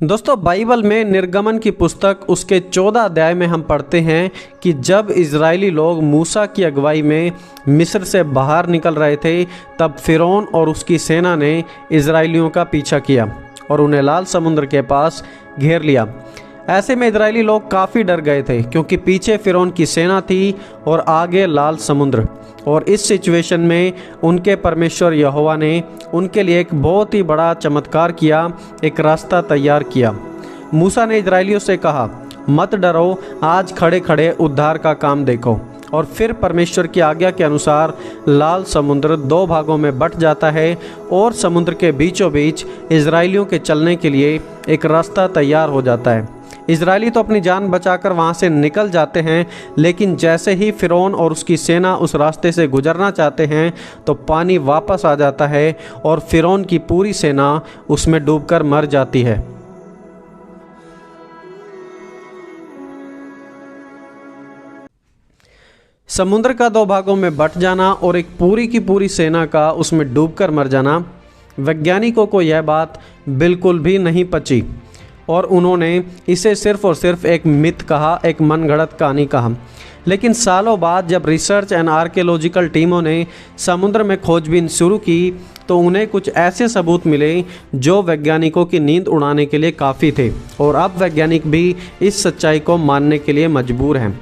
दोस्तों, बाइबल में निर्गमन की पुस्तक उसके 14 अध्याय में हम पढ़ते हैं कि जब इजरायली लोग मूसा की अगुवाई में मिस्र से बाहर निकल रहे थे, तब फिरौन और उसकी सेना ने इजरायलियों का पीछा किया और उन्हें लाल समुद्र के पास घेर लिया। ऐसे में इजरायली लोग काफ़ी डर गए थे, क्योंकि पीछे फिरौन की सेना थी और आगे लाल समुद्र। और इस सिचुएशन में उनके परमेश्वर यहोवा ने उनके लिए एक बहुत ही बड़ा चमत्कार किया, एक रास्ता तैयार किया। मूसा ने इजरायलियों से कहा, मत डरो, आज खड़े खड़े उद्धार का काम देखो। और फिर परमेश्वर की आज्ञा के अनुसार लाल समुद्र 2 भागों में बंट जाता है और समुद्र के बीचों बीच इजरायलियों के चलने के लिए एक रास्ता तैयार हो जाता है। इजरायली तो अपनी जान बचाकर वहाँ से निकल जाते हैं, लेकिन जैसे ही फिरौन और उसकी सेना उस रास्ते से गुजरना चाहते हैं तो पानी वापस आ जाता है और फिरौन की पूरी सेना उसमें डूबकर मर जाती है। समुद्र का 2 भागों में बंट जाना और एक पूरी की पूरी सेना का उसमें डूबकर मर जाना, वैज्ञानिकों को यह बात बिल्कुल भी नहीं पची और उन्होंने इसे सिर्फ और सिर्फ एक मिथ कहा, एक मनगढ़ंत कहानी कहा। लेकिन सालों बाद जब रिसर्च एंड आर्कियोलॉजिकल टीमों ने समुद्र में खोजबीन शुरू की तो उन्हें कुछ ऐसे सबूत मिले जो वैज्ञानिकों की नींद उड़ाने के लिए काफ़ी थे, और अब वैज्ञानिक भी इस सच्चाई को मानने के लिए मजबूर हैं।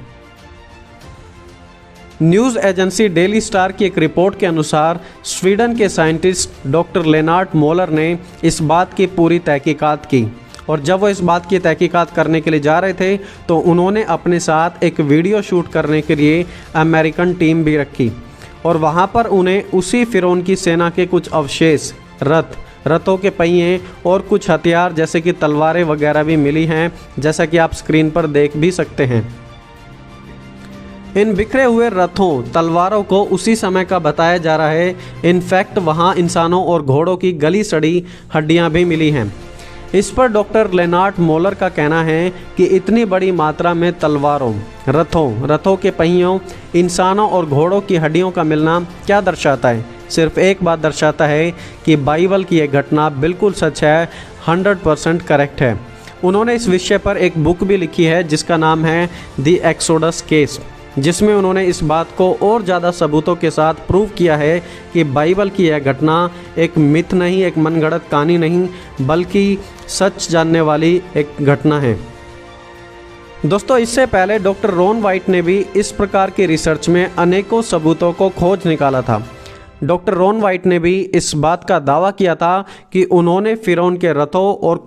न्यूज़ एजेंसी डेली स्टार की एक रिपोर्ट के अनुसार स्वीडन के साइंटिस्ट डॉक्टर लेनार्ड मोलर ने इस बात की पूरी तहकीकात की, और जब वो इस बात की तहकीकात करने के लिए जा रहे थे तो उन्होंने अपने साथ एक वीडियो शूट करने के लिए अमेरिकन टीम भी रखी, और वहाँ पर उन्हें उसी फिरौन की सेना के कुछ अवशेष, रथों के पहिए और कुछ हथियार जैसे कि तलवारें वगैरह भी मिली हैं, जैसा कि आप स्क्रीन पर देख भी सकते हैं। इन बिखरे हुए रथों, तलवारों को उसी समय का बताया जा रहा है। इनफैक्ट वहाँ इंसानों और घोड़ों की गली सड़ी हड्डियाँ भी मिली हैं। इस पर डॉक्टर लेनार्ड मोलर का कहना है कि इतनी बड़ी मात्रा में तलवारों, रथों के पहियों, इंसानों और घोड़ों की हड्डियों का मिलना क्या दर्शाता है? सिर्फ एक बात दर्शाता है कि बाइबल की यह घटना बिल्कुल सच है, 100% करेक्ट है। उन्होंने इस विषय पर एक बुक भी लिखी है जिसका नाम है द एक्सोडस केस, जिसमें उन्होंने इस बात को और ज़्यादा सबूतों के साथ प्रूव किया है कि बाइबल की यह घटना एक मिथ नहीं, एक मनगढ़ंत कहानी नहीं, बल्कि सच जानने वाली एक घटना है। दोस्तों, इससे पहले डॉक्टर रॉन वाइट ने भी इस प्रकार की रिसर्च में अनेकों सबूतों को खोज निकाला था। डॉक्टर रॉन वाइट ने भी इस बात का दावा किया था कि उन्होंने फिरौन के रथों और